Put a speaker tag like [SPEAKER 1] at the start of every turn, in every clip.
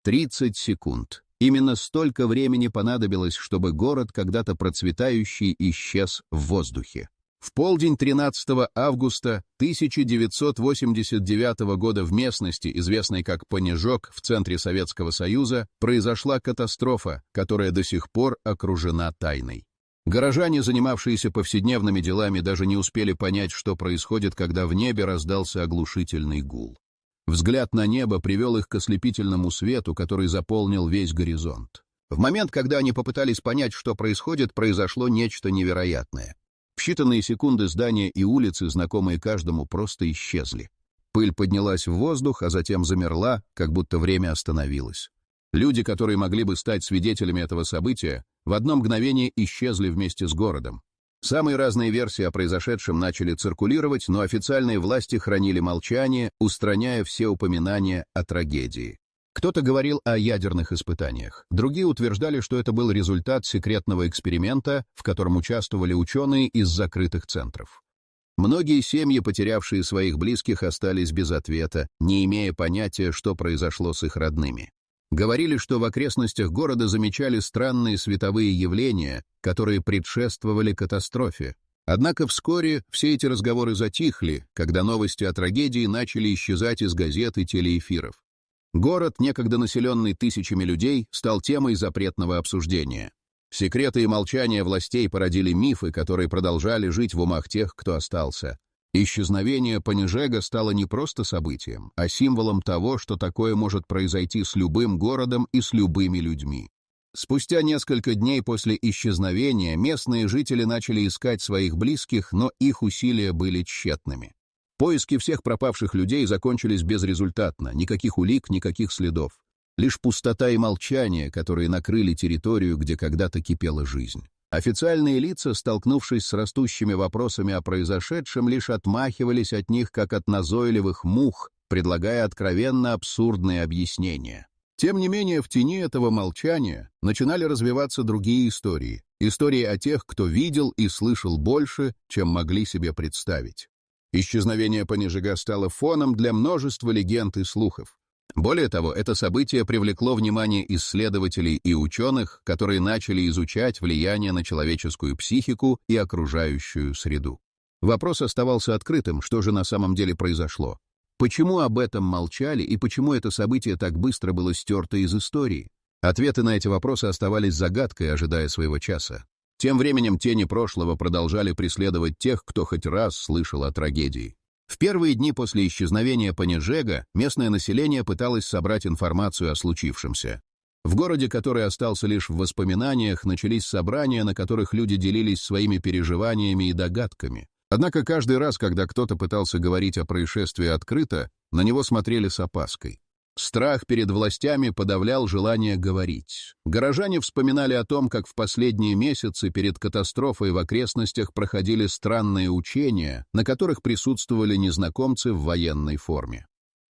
[SPEAKER 1] 30 секунд. Именно столько времени понадобилось, чтобы город, когда-то процветающий, исчез в воздухе. В полдень 13 августа 1989 года в местности, известной как Понежог в центре Советского Союза, произошла катастрофа, которая до сих пор окружена тайной. Горожане, занимавшиеся повседневными делами, даже не успели понять, что происходит, когда в небе раздался оглушительный гул. Взгляд на небо привел их к ослепительному свету, который заполнил весь горизонт. В момент, когда они попытались понять, что происходит, произошло нечто невероятное. В считанные секунды здания и улицы, знакомые каждому, просто исчезли. Пыль поднялась в воздух, а затем замерла, как будто время остановилось. Люди, которые могли бы стать свидетелями этого события, в одно мгновение исчезли вместе с городом. Самые разные версии о произошедшем начали циркулировать, но официальные власти хранили молчание, устраняя все упоминания о трагедии. Кто-то говорил о ядерных испытаниях, другие утверждали, что это был результат секретного эксперимента, в котором участвовали ученые из закрытых центров. Многие семьи, потерявшие своих близких, остались без ответа, не имея понятия, что произошло с их родными. Говорили, что в окрестностях города замечали странные световые явления, которые предшествовали катастрофе. Однако вскоре все эти разговоры затихли, когда новости о трагедии начали исчезать из газет и телеэфиров. Город, некогда населенный тысячами людей, стал темой запретного обсуждения. Секреты и молчание властей породили мифы, которые продолжали жить в умах тех, кто остался. Исчезновение Понежега стало не просто событием, а символом того, что такое может произойти с любым городом и с любыми людьми. Спустя несколько дней после исчезновения местные жители начали искать своих близких, но их усилия были тщетными. Поиски всех пропавших людей закончились безрезультатно, никаких улик, никаких следов. Лишь пустота и молчание, которые накрыли территорию, где когда-то кипела жизнь. Официальные лица, столкнувшись с растущими вопросами о произошедшем, лишь отмахивались от них, как от назойливых мух, предлагая откровенно абсурдные объяснения. Тем не менее, в тени этого молчания начинали развиваться другие истории. Истории о тех, кто видел и слышал больше, чем могли себе представить. Исчезновение Понежега стало фоном для множества легенд и слухов. Более того, это событие привлекло внимание исследователей и ученых, которые начали изучать влияние на человеческую психику и окружающую среду. Вопрос оставался открытым, что же на самом деле произошло. Почему об этом молчали и почему это событие так быстро было стерто из истории? Ответы на эти вопросы оставались загадкой, ожидая своего часа. Тем временем тени прошлого продолжали преследовать тех, кто хоть раз слышал о трагедии. В первые дни после исчезновения Понежега местное население пыталось собрать информацию о случившемся. В городе, который остался лишь в воспоминаниях, начались собрания, на которых люди делились своими переживаниями и догадками. Однако каждый раз, когда кто-то пытался говорить о происшествии открыто, на него смотрели с опаской. Страх перед властями подавлял желание говорить. Горожане вспоминали о том, как в последние месяцы перед катастрофой в окрестностях проходили странные учения, на которых присутствовали незнакомцы в военной форме.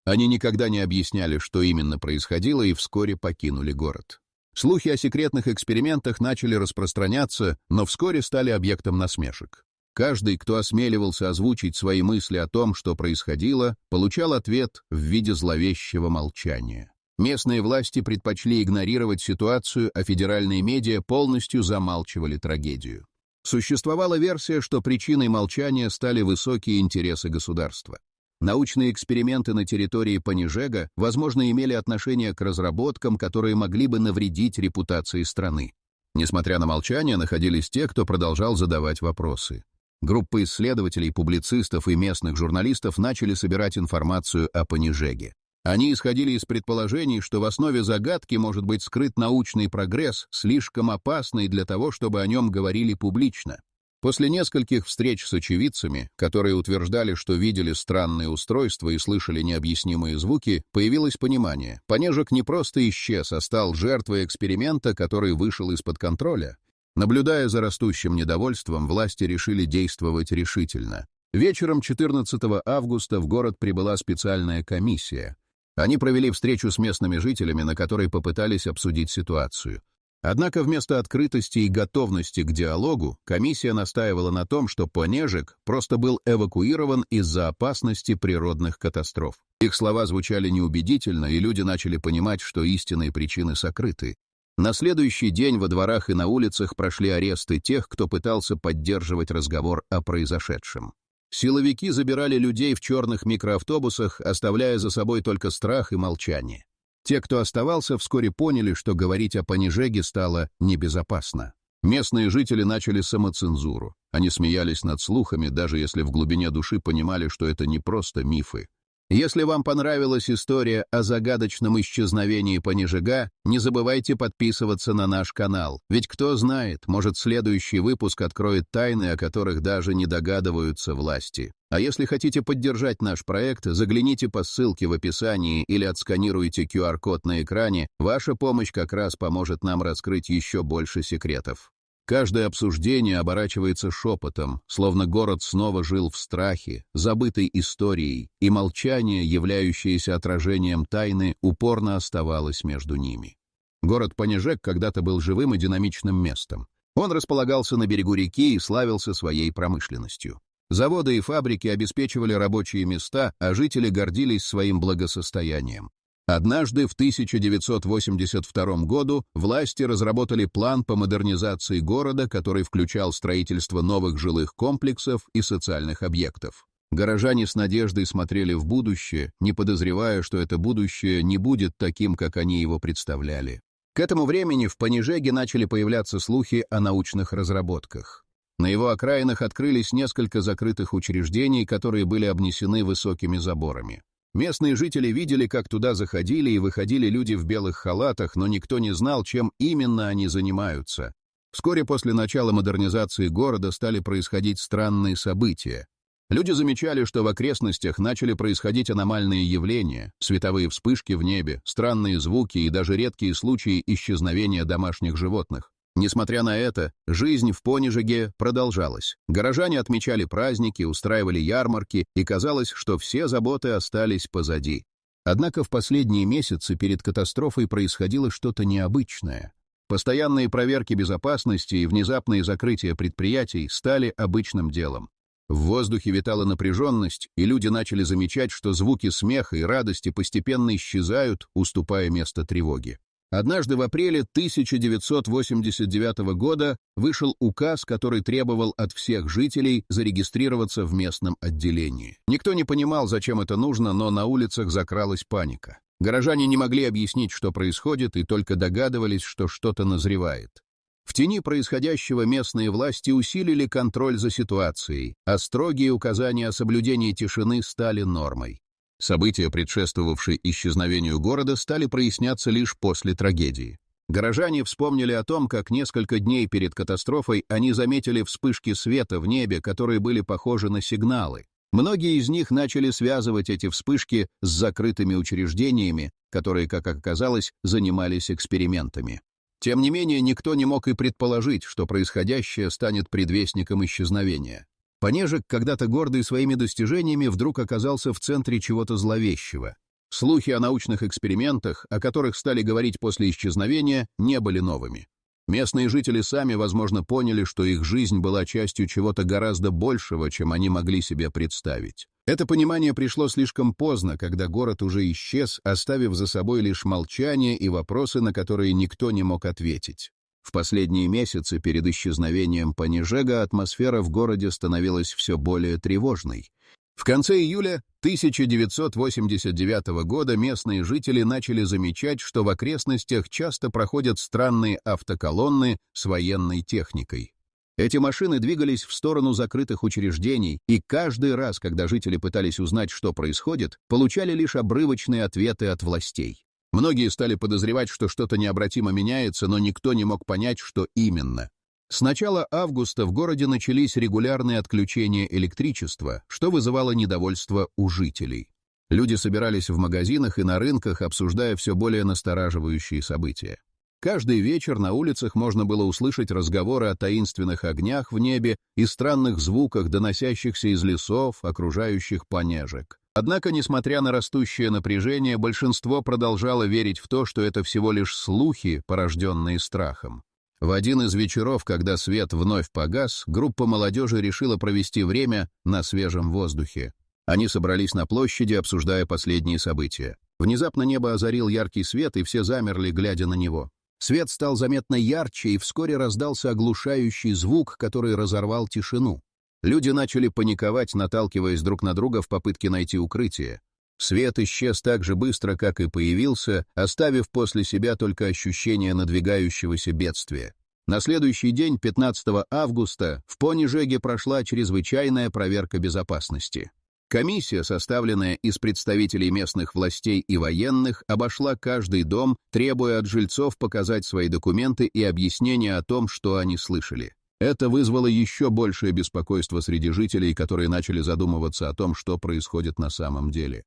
[SPEAKER 1] Они никогда не объясняли, что именно происходило, и вскоре покинули город. Слухи о секретных экспериментах начали распространяться, но вскоре стали объектом насмешек. Каждый, кто осмеливался озвучить свои мысли о том, что происходило, получал ответ в виде зловещего молчания. Местные власти предпочли игнорировать ситуацию, а федеральные медиа полностью замалчивали трагедию. Существовала версия, что причиной молчания стали высокие интересы государства. Научные эксперименты на территории Понежега, возможно, имели отношение к разработкам, которые могли бы навредить репутации страны. Несмотря на молчание, находились те, кто продолжал задавать вопросы. Группа исследователей, публицистов и местных журналистов начали собирать информацию о Понежеге. Они исходили из предположений, что в основе загадки может быть скрыт научный прогресс, слишком опасный для того, чтобы о нем говорили публично. После нескольких встреч с очевидцами, которые утверждали, что видели странные устройства и слышали необъяснимые звуки, появилось понимание. Понежег не просто исчез, а стал жертвой эксперимента, который вышел из-под контроля. Наблюдая за растущим недовольством, власти решили действовать решительно. Вечером 14 августа в город прибыла специальная комиссия. Они провели встречу с местными жителями, на которой попытались обсудить ситуацию. Однако вместо открытости и готовности к диалогу комиссия настаивала на том, что Понежик просто был эвакуирован из-за опасности природных катастроф. Их слова звучали неубедительно, и люди начали понимать, что истинные причины сокрыты. На следующий день во дворах и на улицах прошли аресты тех, кто пытался поддерживать разговор о произошедшем. Силовики забирали людей в черных микроавтобусах, оставляя за собой только страх и молчание. Те, кто оставался, вскоре поняли, что говорить о Понежеге стало небезопасно. Местные жители начали самоцензуру. Они смеялись над слухами, даже если в глубине души понимали, что это не просто мифы. Если вам понравилась история о загадочном исчезновении Понежега, не забывайте подписываться на наш канал, ведь кто знает, может, следующий выпуск откроет тайны, о которых даже не догадываются власти. А если хотите поддержать наш проект, загляните по ссылке в описании или отсканируйте QR-код на экране, ваша помощь как раз поможет нам раскрыть еще больше секретов. Каждое обсуждение оборачивается шепотом, словно город снова жил в страхе, забытой историей, и молчание, являющееся отражением тайны, упорно оставалось между ними. Город Понежег когда-то был живым и динамичным местом. Он располагался на берегу реки и славился своей промышленностью. Заводы и фабрики обеспечивали рабочие места, а жители гордились своим благосостоянием. Однажды в 1982 году власти разработали план по модернизации города, который включал строительство новых жилых комплексов и социальных объектов. Горожане с надеждой смотрели в будущее, не подозревая, что это будущее не будет таким, как они его представляли. К этому времени в Понежеге начали появляться слухи о научных разработках. На его окраинах открылись несколько закрытых учреждений, которые были обнесены высокими заборами. Местные жители видели, как туда заходили и выходили люди в белых халатах, но никто не знал, чем именно они занимаются. Вскоре после начала модернизации города стали происходить странные события. Люди замечали, что в окрестностях начали происходить аномальные явления, световые вспышки в небе, странные звуки и даже редкие случаи исчезновения домашних животных. Несмотря на это, жизнь в Понежеге продолжалась. Горожане отмечали праздники, устраивали ярмарки, и казалось, что все заботы остались позади. Однако в последние месяцы перед катастрофой происходило что-то необычное. Постоянные проверки безопасности и внезапные закрытия предприятий стали обычным делом. В воздухе витала напряженность, и люди начали замечать, что звуки смеха и радости постепенно исчезают, уступая место тревоге. Однажды в апреле 1989 года вышел указ, который требовал от всех жителей зарегистрироваться в местном отделении. Никто не понимал, зачем это нужно, но на улицах закралась паника. Горожане не могли объяснить, что происходит, и только догадывались, что что-то назревает. В тени происходящего местные власти усилили контроль за ситуацией, а строгие указания о соблюдении тишины стали нормой. События, предшествовавшие исчезновению города, стали проясняться лишь после трагедии. Горожане вспомнили о том, как несколько дней перед катастрофой они заметили вспышки света в небе, которые были похожи на сигналы. Многие из них начали связывать эти вспышки с закрытыми учреждениями, которые, как оказалось, занимались экспериментами. Тем не менее, никто не мог и предположить, что происходящее станет предвестником исчезновения. Понежег, когда-то гордый своими достижениями, вдруг оказался в центре чего-то зловещего. Слухи о научных экспериментах, о которых стали говорить после исчезновения, не были новыми. Местные жители сами, возможно, поняли, что их жизнь была частью чего-то гораздо большего, чем они могли себе представить. Это понимание пришло слишком поздно, когда город уже исчез, оставив за собой лишь молчание и вопросы, на которые никто не мог ответить. В последние месяцы перед исчезновением Понежега атмосфера в городе становилась все более тревожной. В конце июля 1989 года местные жители начали замечать, что в окрестностях часто проходят странные автоколонны с военной техникой. Эти машины двигались в сторону закрытых учреждений, и каждый раз, когда жители пытались узнать, что происходит, получали лишь обрывочные ответы от властей. Многие стали подозревать, что что-то необратимо меняется, но никто не мог понять, что именно. С начала августа в городе начались регулярные отключения электричества, что вызывало недовольство у жителей. Люди собирались в магазинах и на рынках, обсуждая все более настораживающие события. Каждый вечер на улицах можно было услышать разговоры о таинственных огнях в небе и странных звуках, доносящихся из лесов, окружающих Понежег. Однако, несмотря на растущее напряжение, большинство продолжало верить в то, что это всего лишь слухи, порожденные страхом. В один из вечеров, когда свет вновь погас, группа молодежи решила провести время на свежем воздухе. Они собрались на площади, обсуждая последние события. Внезапно небо озарил яркий свет, и все замерли, глядя на него. Свет стал заметно ярче, и вскоре раздался оглушающий звук, который разорвал тишину. Люди начали паниковать, наталкиваясь друг на друга в попытке найти укрытие. Свет исчез так же быстро, как и появился, оставив после себя только ощущение надвигающегося бедствия. На следующий день, 15 августа, в Понежеге прошла чрезвычайная проверка безопасности. Комиссия, составленная из представителей местных властей и военных, обошла каждый дом, требуя от жильцов показать свои документы и объяснения о том, что они слышали. Это вызвало еще большее беспокойство среди жителей, которые начали задумываться о том, что происходит на самом деле.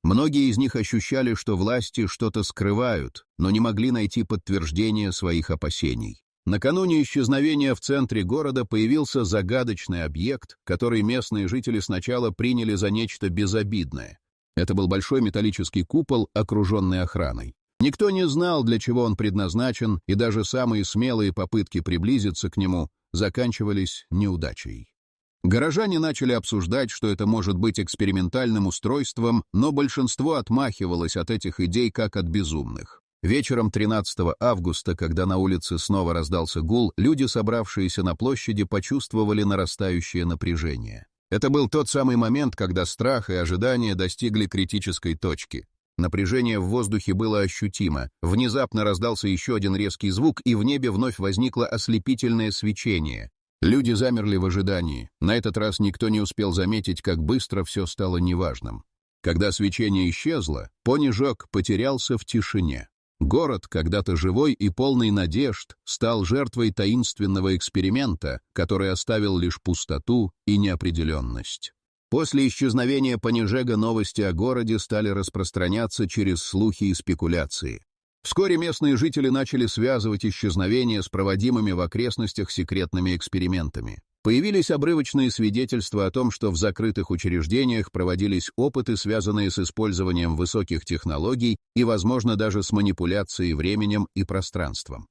[SPEAKER 1] Многие из них ощущали, что власти что-то скрывают, но не могли найти подтверждения своих опасений. Накануне исчезновения в центре города появился загадочный объект, который местные жители сначала приняли за нечто безобидное. Это был большой металлический купол, окруженный охраной. Никто не знал, для чего он предназначен, и даже самые смелые попытки приблизиться к нему заканчивались неудачей. Горожане начали обсуждать, что это может быть экспериментальным устройством, но большинство отмахивалось от этих идей как от безумных. Вечером 13 августа, когда на улице снова раздался гул, люди, собравшиеся на площади, почувствовали нарастающее напряжение. Это был тот самый момент, когда страх и ожидание достигли критической точки. Напряжение в воздухе было ощутимо. Внезапно раздался еще один резкий звук, и в небе вновь возникло ослепительное свечение. Люди замерли в ожидании. На этот раз никто не успел заметить, как быстро все стало неважным. Когда свечение исчезло, Понежег потерялся в тишине. Город, когда-то живой и полный надежд, стал жертвой таинственного эксперимента, который оставил лишь пустоту и неопределенность. После исчезновения Понежега новости о городе стали распространяться через слухи и спекуляции. Вскоре местные жители начали связывать исчезновение с проводимыми в окрестностях секретными экспериментами. Появились обрывочные свидетельства о том, что в закрытых учреждениях проводились опыты, связанные с использованием высоких технологий и, возможно, даже с манипуляцией временем и пространством.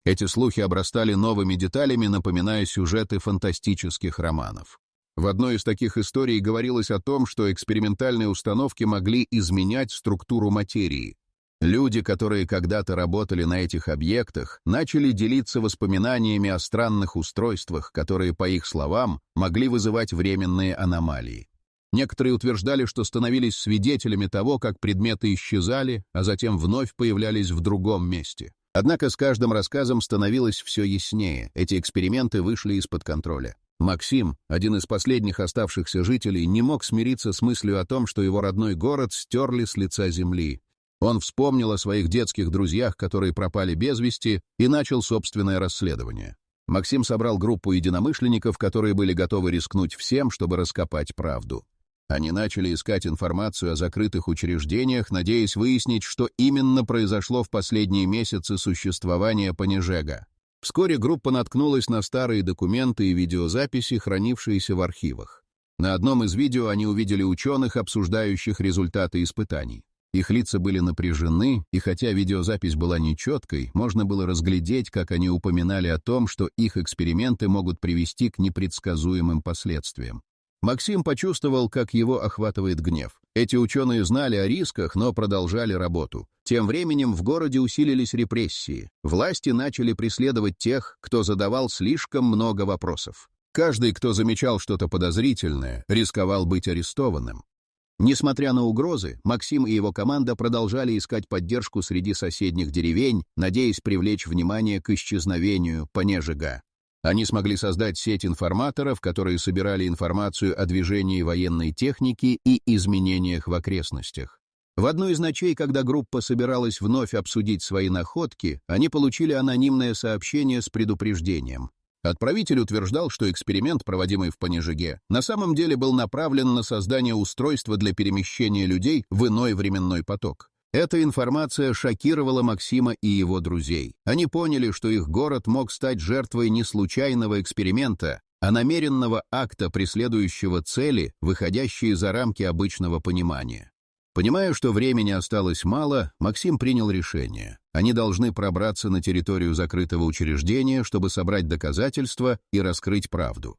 [SPEAKER 1] Эти слухи обрастали новыми деталями, напоминая сюжеты фантастических романов. В одной из таких историй говорилось о том, что экспериментальные установки могли изменять структуру материи. Люди, которые когда-то работали на этих объектах, начали делиться воспоминаниями о странных устройствах, которые, по их словам, могли вызывать временные аномалии. Некоторые утверждали, что становились свидетелями того, как предметы исчезали, а затем вновь появлялись в другом месте. Однако с каждым рассказом становилось все яснее. Эти эксперименты вышли из-под контроля. Максим, один из последних оставшихся жителей, не мог смириться с мыслью о том, что его родной город стерли с лица земли. Он вспомнил о своих детских друзьях, которые пропали без вести, и начал собственное расследование. Максим собрал группу единомышленников, которые были готовы рискнуть всем, чтобы раскопать правду. Они начали искать информацию о закрытых учреждениях, надеясь выяснить, что именно произошло в последние месяцы существования Понежега. Вскоре группа наткнулась на старые документы и видеозаписи, хранившиеся в архивах. На одном из видео они увидели ученых, обсуждающих результаты испытаний. Их лица были напряжены, и хотя видеозапись была нечеткой, можно было разглядеть, как они упоминали о том, что их эксперименты могут привести к непредсказуемым последствиям. Максим почувствовал, как его охватывает гнев. Эти ученые знали о рисках, но продолжали работу. Тем временем в городе усилились репрессии. Власти начали преследовать тех, кто задавал слишком много вопросов. Каждый, кто замечал что-то подозрительное, рисковал быть арестованным. Несмотря на угрозы, Максим и его команда продолжали искать поддержку среди соседних деревень, надеясь привлечь внимание к исчезновению Понежега. Они смогли создать сеть информаторов, которые собирали информацию о движении военной техники и изменениях в окрестностях. В одну из ночей, когда группа собиралась вновь обсудить свои находки, они получили анонимное сообщение с предупреждением. Отправитель утверждал, что эксперимент, проводимый в Понежеге, на самом деле был направлен на создание устройства для перемещения людей в иной временной поток. Эта информация шокировала Максима и его друзей. Они поняли, что их город мог стать жертвой не случайного эксперимента, а намеренного акта, преследующего цели, выходящие за рамки обычного понимания. Понимая, что времени осталось мало, Максим принял решение. Они должны пробраться на территорию закрытого учреждения, чтобы собрать доказательства и раскрыть правду.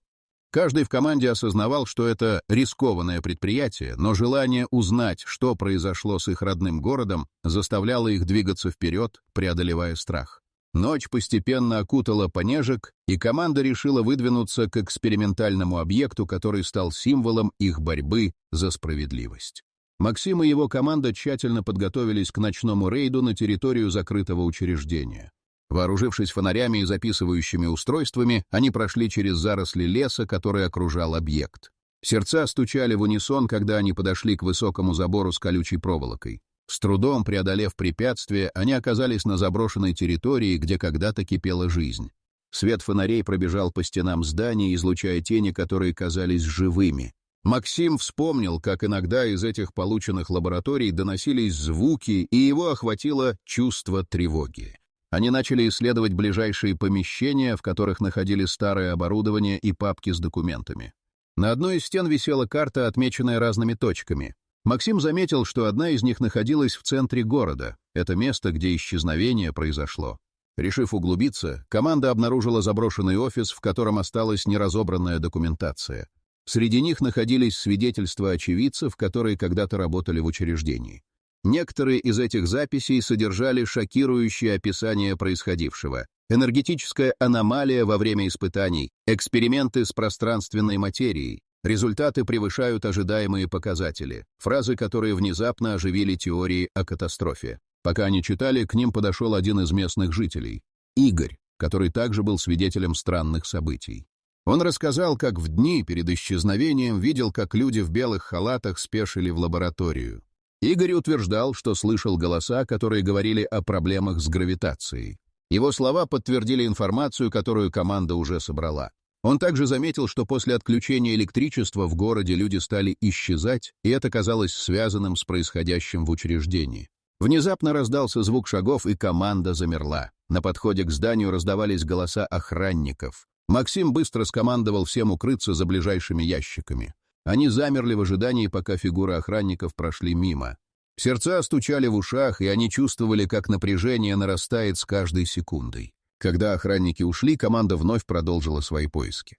[SPEAKER 1] Каждый в команде осознавал, что это рискованное предприятие, но желание узнать, что произошло с их родным городом, заставляло их двигаться вперед, преодолевая страх. Ночь постепенно окутала Понежег, и команда решила выдвинуться к экспериментальному объекту, который стал символом их борьбы за справедливость. Максим и его команда тщательно подготовились к ночному рейду на территорию закрытого учреждения. Вооружившись фонарями и записывающими устройствами, они прошли через заросли леса, который окружал объект. Сердца стучали в унисон, когда они подошли к высокому забору с колючей проволокой. С трудом преодолев препятствие, они оказались на заброшенной территории, где когда-то кипела жизнь. Свет фонарей пробежал по стенам здания, излучая тени, которые казались живыми. Максим вспомнил, как иногда из этих полученных лабораторий доносились звуки, и его охватило чувство тревоги. Они начали исследовать ближайшие помещения, в которых находили старое оборудование и папки с документами. На одной из стен висела карта, отмеченная разными точками. Максим заметил, что одна из них находилась в центре города. Это место, где исчезновение произошло. Решив углубиться, команда обнаружила заброшенный офис, в котором осталась неразобранная документация. Среди них находились свидетельства очевидцев, которые когда-то работали в учреждении. Некоторые из этих записей содержали шокирующее описание происходившего. Энергетическая аномалия во время испытаний, эксперименты с пространственной материей, результаты превышают ожидаемые показатели, фразы, которые внезапно оживили теории о катастрофе. Пока они читали, к ним подошел один из местных жителей, Игорь, который также был свидетелем странных событий. Он рассказал, как в дни перед исчезновением видел, как люди в белых халатах спешили в лабораторию. Игорь утверждал, что слышал голоса, которые говорили о проблемах с гравитацией. Его слова подтвердили информацию, которую команда уже собрала. Он также заметил, что после отключения электричества в городе люди стали исчезать, и это казалось связанным с происходящим в учреждении. Внезапно раздался звук шагов, и команда замерла. На подходе к зданию раздавались голоса охранников. Максим быстро скомандовал всем укрыться за ближайшими ящиками. Они замерли в ожидании, пока фигуры охранников прошли мимо. Сердца стучали в ушах, и они чувствовали, как напряжение нарастает с каждой секундой. Когда охранники ушли, команда вновь продолжила свои поиски.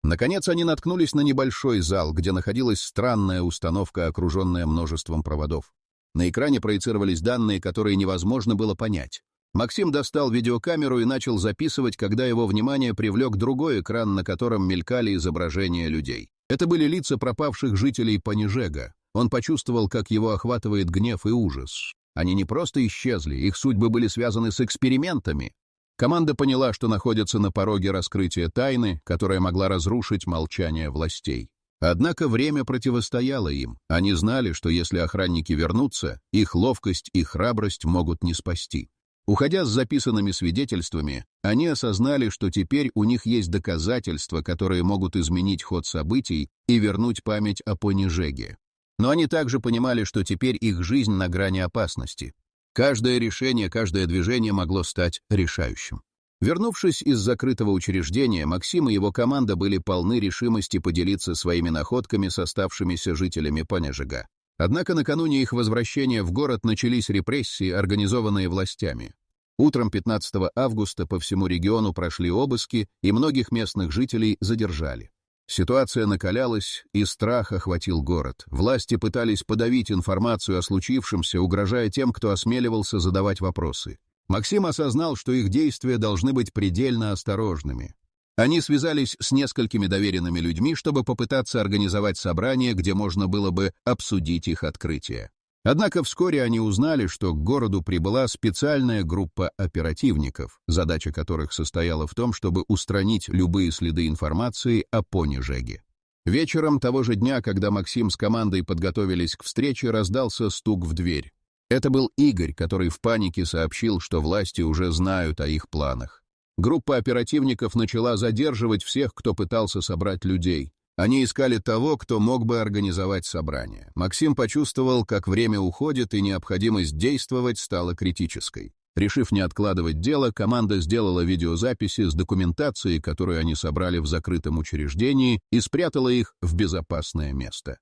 [SPEAKER 1] Наконец они наткнулись на небольшой зал, где находилась странная установка, окруженная множеством проводов. На экране проецировались данные, которые невозможно было понять. Максим достал видеокамеру и начал записывать, когда его внимание привлек другой экран, на котором мелькали изображения людей. Это были лица пропавших жителей Понежега. Он почувствовал, как его охватывает гнев и ужас. Они не просто исчезли, их судьбы были связаны с экспериментами. Команда поняла, что находится на пороге раскрытия тайны, которая могла разрушить молчание властей. Однако время противостояло им. Они знали, что если охранники вернутся, их ловкость и храбрость могут не спасти. Уходя с записанными свидетельствами, они осознали, что теперь у них есть доказательства, которые могут изменить ход событий и вернуть память о Понежеге. Но они также понимали, что теперь их жизнь на грани опасности. Каждое решение, каждое движение могло стать решающим. Вернувшись из закрытого учреждения, Максим и его команда были полны решимости поделиться своими находками с оставшимися жителями Понежега. Однако накануне их возвращения в город начались репрессии, организованные властями. Утром 15 августа по всему региону прошли обыски, и многих местных жителей задержали. Ситуация накалялась, и страх охватил город. Власти пытались подавить информацию о случившемся, угрожая тем, кто осмеливался задавать вопросы. Максим осознал, что их действия должны быть предельно осторожными. Они связались с несколькими доверенными людьми, чтобы попытаться организовать собрание, где можно было бы обсудить их открытие. Однако вскоре они узнали, что к городу прибыла специальная группа оперативников, задача которых состояла в том, чтобы устранить любые следы информации о Понежеге. Вечером того же дня, когда Максим с командой подготовились к встрече, раздался стук в дверь. Это был Игорь, который в панике сообщил, что власти уже знают о их планах. Группа оперативников начала задерживать всех, кто пытался собрать людей. Они искали того, кто мог бы организовать собрание. Максим почувствовал, как время уходит, и необходимость действовать стала критической. Решив не откладывать дело, команда сделала видеозаписи с документацией, которую они собрали в закрытом учреждении, и спрятала их в безопасное место.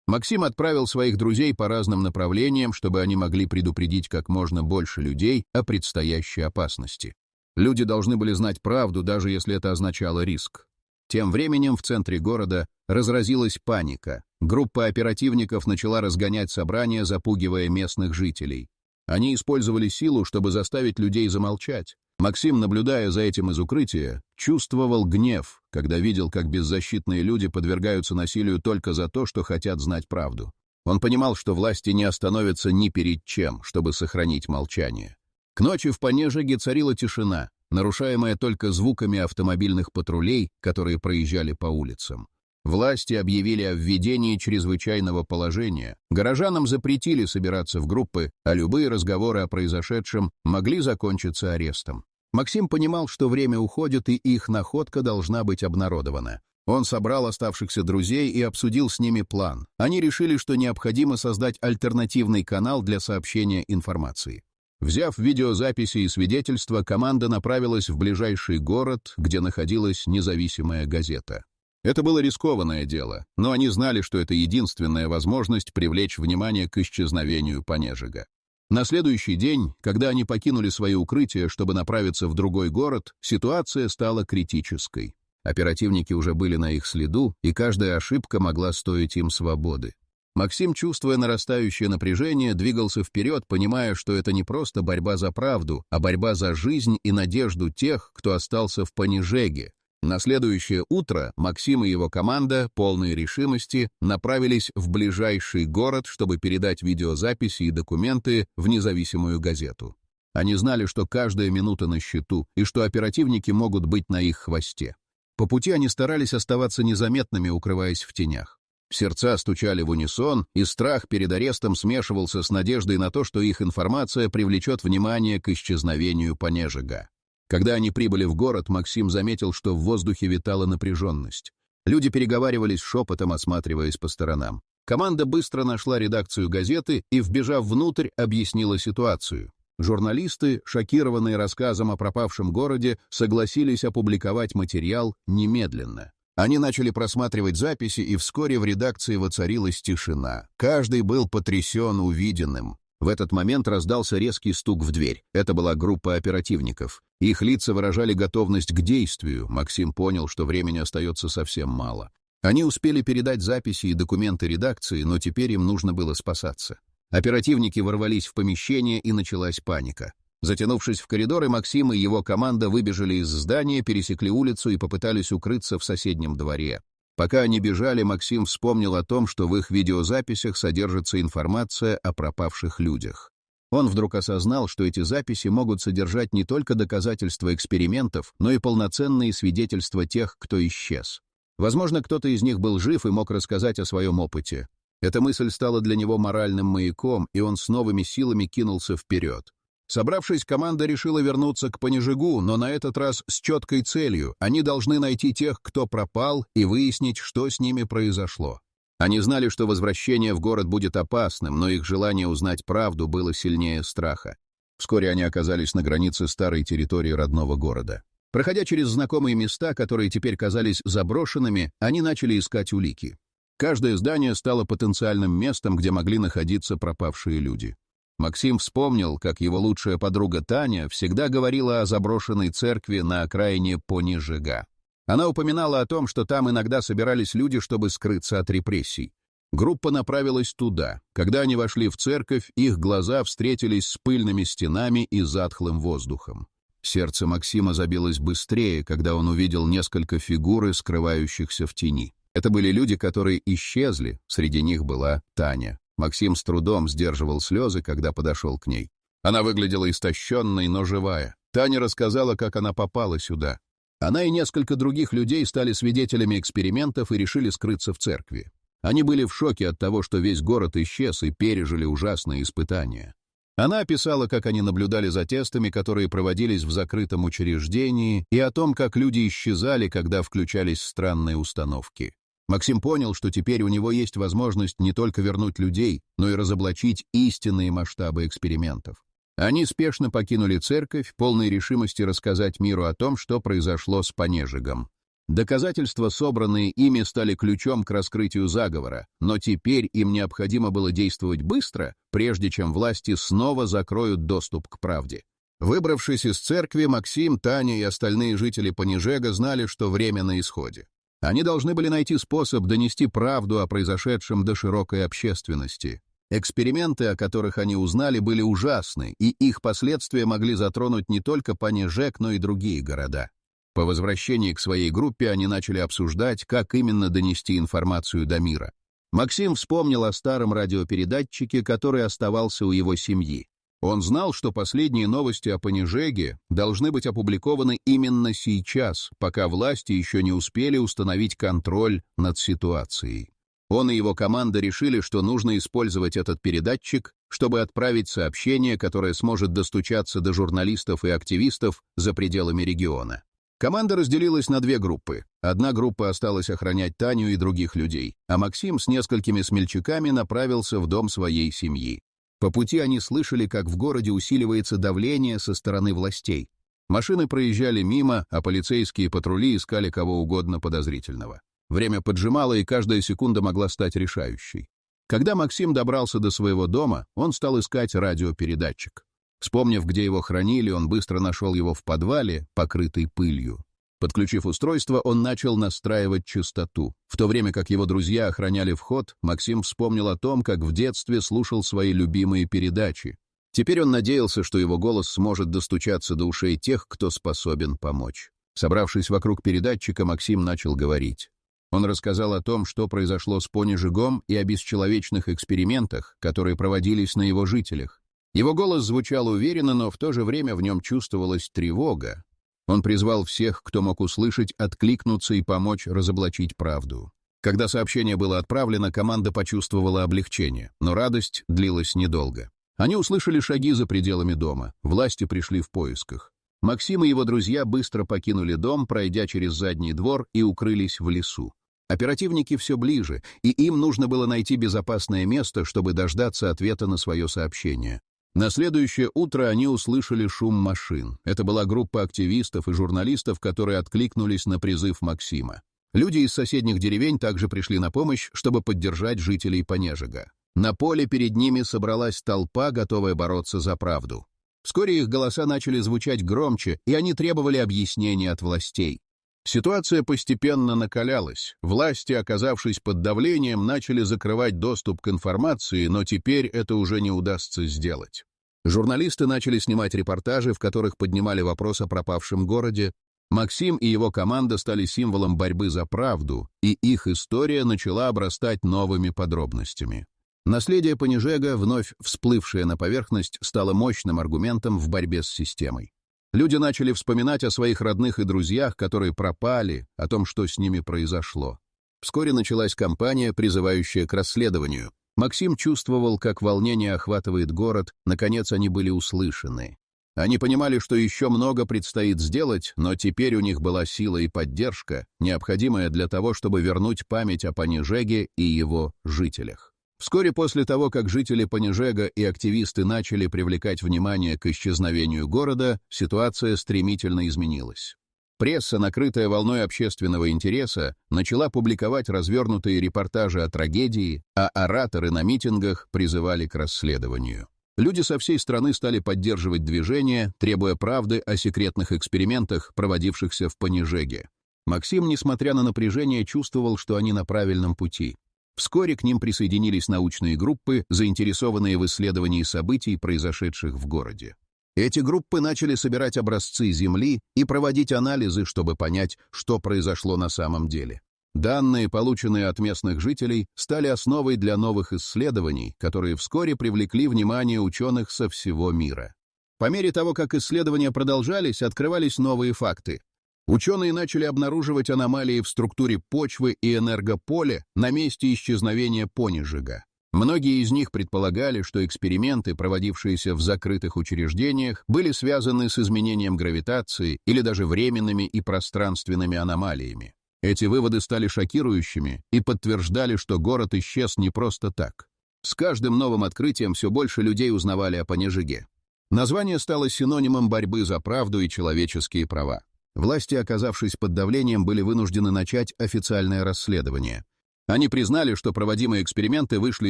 [SPEAKER 1] Максим отправил своих друзей по разным направлениям, чтобы они могли предупредить как можно больше людей о предстоящей опасности. Люди должны были знать правду, даже если это означало риск. Тем временем в центре города разразилась паника. Группа оперативников начала разгонять собрания, запугивая местных жителей. Они использовали силу, чтобы заставить людей замолчать. Максим, наблюдая за этим из укрытия, чувствовал гнев, когда видел, как беззащитные люди подвергаются насилию только за то, что хотят знать правду. Он понимал, что власти не остановятся ни перед чем, чтобы сохранить молчание. К ночи в Понежиге царила тишина, нарушаемая только звуками автомобильных патрулей, которые проезжали по улицам. Власти объявили о введении чрезвычайного положения. Горожанам запретили собираться в группы, а любые разговоры о произошедшем могли закончиться арестом. Максим понимал, что время уходит, и их находка должна быть обнародована. Он собрал оставшихся друзей и обсудил с ними план. Они решили, что необходимо создать альтернативный канал для сообщения информации. Взяв видеозаписи и свидетельства, команда направилась в ближайший город, где находилась независимая газета. Это было рискованное дело, но они знали, что это единственная возможность привлечь внимание к исчезновению Понежига. На следующий день, когда они покинули свои укрытия, чтобы направиться в другой город, ситуация стала критической. Оперативники уже были на их следу, и каждая ошибка могла стоить им свободы. Максим, чувствуя нарастающее напряжение, двигался вперед, понимая, что это не просто борьба за правду, а борьба за жизнь и надежду тех, кто остался в Понежеге. На следующее утро Максим и его команда, полные решимости, направились в ближайший город, чтобы передать видеозаписи и документы в независимую газету. Они знали, что каждая минута на счету, и что оперативники могут быть на их хвосте. По пути они старались оставаться незаметными, укрываясь в тенях. Сердца стучали в унисон, и страх перед арестом смешивался с надеждой на то, что их информация привлечет внимание к исчезновению Понежига. Когда они прибыли в город, Максим заметил, что в воздухе витала напряженность. Люди переговаривались шепотом, осматриваясь по сторонам. Команда быстро нашла редакцию газеты и, вбежав внутрь, объяснила ситуацию. Журналисты, шокированные рассказом о пропавшем городе, согласились опубликовать материал немедленно. Они начали просматривать записи, и вскоре в редакции воцарилась тишина. Каждый был потрясен увиденным. В этот момент раздался резкий стук в дверь. Это была группа оперативников. Их лица выражали готовность к действию. Максим понял, что времени остается совсем мало. Они успели передать записи и документы редакции, но теперь им нужно было спасаться. Оперативники ворвались в помещение, и началась паника. Затянувшись в коридоры, Максим и его команда выбежали из здания, пересекли улицу и попытались укрыться в соседнем дворе. Пока они бежали, Максим вспомнил о том, что в их видеозаписях содержится информация о пропавших людях. Он вдруг осознал, что эти записи могут содержать не только доказательства экспериментов, но и полноценные свидетельства тех, кто исчез. Возможно, кто-то из них был жив и мог рассказать о своем опыте. Эта мысль стала для него моральным маяком, и он с новыми силами кинулся вперед. Собравшись, команда решила вернуться к Понежигу, но на этот раз с четкой целью. Они должны найти тех, кто пропал, и выяснить, что с ними произошло. Они знали, что возвращение в город будет опасным, но их желание узнать правду было сильнее страха. Вскоре они оказались на границе старой территории родного города. Проходя через знакомые места, которые теперь казались заброшенными, они начали искать улики. Каждое здание стало потенциальным местом, где могли находиться пропавшие люди. Максим вспомнил, как его лучшая подруга Таня всегда говорила о заброшенной церкви на окраине Понежига. Она упоминала о том, что там иногда собирались люди, чтобы скрыться от репрессий. Группа направилась туда. Когда они вошли в церковь, их глаза встретились с пыльными стенами и затхлым воздухом. Сердце Максима забилось быстрее, когда он увидел несколько фигур, скрывающихся в тени. Это были люди, которые исчезли, среди них была Таня. Максим с трудом сдерживал слезы, когда подошел к ней. Она выглядела истощенной, но живая. Таня рассказала, как она попала сюда. Она и несколько других людей стали свидетелями экспериментов и решили скрыться в церкви. Они были в шоке от того, что весь город исчез, и пережили ужасные испытания. Она описала, как они наблюдали за тестами, которые проводились в закрытом учреждении, и о том, как люди исчезали, когда включались странные установки. Максим понял, что теперь у него есть возможность не только вернуть людей, но и разоблачить истинные масштабы экспериментов. Они спешно покинули церковь, полной решимости рассказать миру о том, что произошло с Понежигом. Доказательства, собранные ими, стали ключом к раскрытию заговора, но теперь им необходимо было действовать быстро, прежде чем власти снова закроют доступ к правде. Выбравшись из церкви, Максим, Таня и остальные жители Понежега знали, что время на исходе. Они должны были найти способ донести правду о произошедшем до широкой общественности. Эксперименты, о которых они узнали, были ужасны, и их последствия могли затронуть не только Понежег, но и другие города. По возвращении к своей группе они начали обсуждать, как именно донести информацию до мира. Максим вспомнил о старом радиопередатчике, который оставался у его семьи. Он знал, что последние новости о Понежеге должны быть опубликованы именно сейчас, пока власти еще не успели установить контроль над ситуацией. Он и его команда решили, что нужно использовать этот передатчик, чтобы отправить сообщение, которое сможет достучаться до журналистов и активистов за пределами региона. Команда разделилась на две группы. Одна группа осталась охранять Таню и других людей, а Максим с несколькими смельчаками направился в дом своей семьи. По пути они слышали, как в городе усиливается давление со стороны властей. Машины проезжали мимо, а полицейские патрули искали кого угодно подозрительного. Время поджимало, и каждая секунда могла стать решающей. Когда Максим добрался до своего дома, он стал искать радиопередатчик. Вспомнив, где его хранили, он быстро нашел его в подвале, покрытый пылью. Подключив устройство, он начал настраивать частоту. В то время как его друзья охраняли вход, Максим вспомнил о том, как в детстве слушал свои любимые передачи. Теперь он надеялся, что его голос сможет достучаться до ушей тех, кто способен помочь. Собравшись вокруг передатчика, Максим начал говорить. Он рассказал о том, что произошло с Понежигом, и о бесчеловечных экспериментах, которые проводились на его жителях. Его голос звучал уверенно, но в то же время в нем чувствовалась тревога. Он призвал всех, кто мог услышать, откликнуться и помочь разоблачить правду. Когда сообщение было отправлено, команда почувствовала облегчение, но радость длилась недолго. Они услышали шаги за пределами дома. Власти пришли в поисках. Максим и его друзья быстро покинули дом, пройдя через задний двор, и укрылись в лесу. Оперативники все ближе, и им нужно было найти безопасное место, чтобы дождаться ответа на свое сообщение. На следующее утро они услышали шум машин. Это была группа активистов и журналистов, которые откликнулись на призыв Максима. Люди из соседних деревень также пришли на помощь, чтобы поддержать жителей Понежега. На поле перед ними собралась толпа, готовая бороться за правду. Вскоре их голоса начали звучать громче, и они требовали объяснений от властей. Ситуация постепенно накалялась. Власти, оказавшись под давлением, начали закрывать доступ к информации, но теперь это уже не удастся сделать. Журналисты начали снимать репортажи, в которых поднимали вопрос о пропавшем городе. Максим и его команда стали символом борьбы за правду, и их история начала обрастать новыми подробностями. Наследие Понежега, вновь всплывшее на поверхность, стало мощным аргументом в борьбе с системой. Люди начали вспоминать о своих родных и друзьях, которые пропали, о том, что с ними произошло. Вскоре началась кампания, призывающая к расследованию. Максим чувствовал, как волнение охватывает город, наконец они были услышаны. Они понимали, что еще много предстоит сделать, но теперь у них была сила и поддержка, необходимая для того, чтобы вернуть память о Понежеге и его жителях. Вскоре после того, как жители Понежега и активисты начали привлекать внимание к исчезновению города, ситуация стремительно изменилась. Пресса, накрытая волной общественного интереса, начала публиковать развернутые репортажи о трагедии, а ораторы на митингах призывали к расследованию. Люди со всей страны стали поддерживать движение, требуя правды о секретных экспериментах, проводившихся в Понежеге. Максим, несмотря на напряжение, чувствовал, что они на правильном пути. Вскоре к ним присоединились научные группы, заинтересованные в исследовании событий, произошедших в городе. Эти группы начали собирать образцы Земли и проводить анализы, чтобы понять, что произошло на самом деле. Данные, полученные от местных жителей, стали основой для новых исследований, которые вскоре привлекли внимание ученых со всего мира. По мере того, как исследования продолжались, открывались новые факты. Ученые начали обнаруживать аномалии в структуре почвы и энергополя на месте исчезновения Понежега. Многие из них предполагали, что эксперименты, проводившиеся в закрытых учреждениях, были связаны с изменением гравитации или даже временными и пространственными аномалиями. Эти выводы стали шокирующими и подтверждали, что город исчез не просто так. С каждым новым открытием все больше людей узнавали о Понежеге. Название стало синонимом борьбы за правду и человеческие права. Власти, оказавшись под давлением, были вынуждены начать официальное расследование. Они признали, что проводимые эксперименты вышли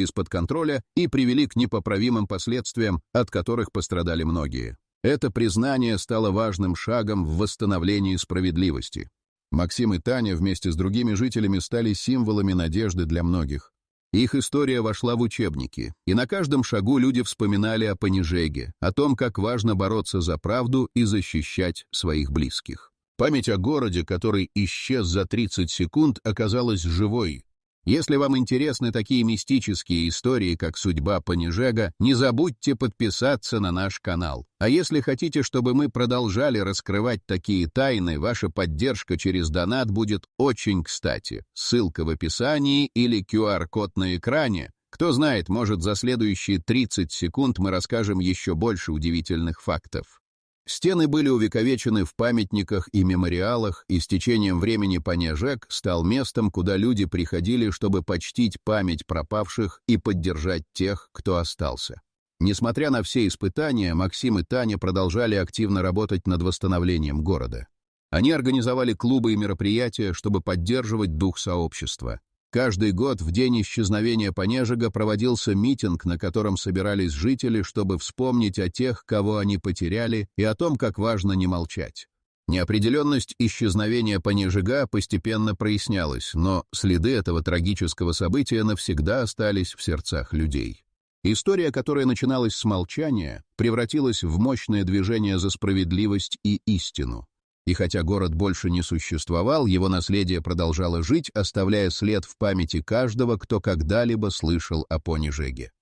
[SPEAKER 1] из-под контроля и привели к непоправимым последствиям, от которых пострадали многие. Это признание стало важным шагом в восстановлении справедливости. Максим и Таня вместе с другими жителями стали символами надежды для многих. Их история вошла в учебники, и на каждом шагу люди вспоминали о Понежеге, о том, как важно бороться за правду и защищать своих близких. Память о городе, который исчез за 30 секунд, оказалась живой. Если вам интересны такие мистические истории, как судьба Понежега, не забудьте подписаться на наш канал. А если хотите, чтобы мы продолжали раскрывать такие тайны, ваша поддержка через донат будет очень кстати. Ссылка в описании или QR-код на экране. Кто знает, может, за следующие 30 секунд мы расскажем еще больше удивительных фактов. Стены были увековечены в памятниках и мемориалах, и с течением времени Понежег стал местом, куда люди приходили, чтобы почтить память пропавших и поддержать тех, кто остался. Несмотря на все испытания, Максим и Таня продолжали активно работать над восстановлением города. Они организовали клубы и мероприятия, чтобы поддерживать дух сообщества. Каждый год в день исчезновения Понежега проводился митинг, на котором собирались жители, чтобы вспомнить о тех, кого они потеряли, и о том, как важно не молчать. Неопределенность исчезновения Понежега постепенно прояснялась, но следы этого трагического события навсегда остались в сердцах людей. История, которая начиналась с молчания, превратилась в мощное движение за справедливость и истину. И хотя город больше не существовал, его наследие продолжало жить, оставляя след в памяти каждого, кто когда-либо слышал о Понежеге.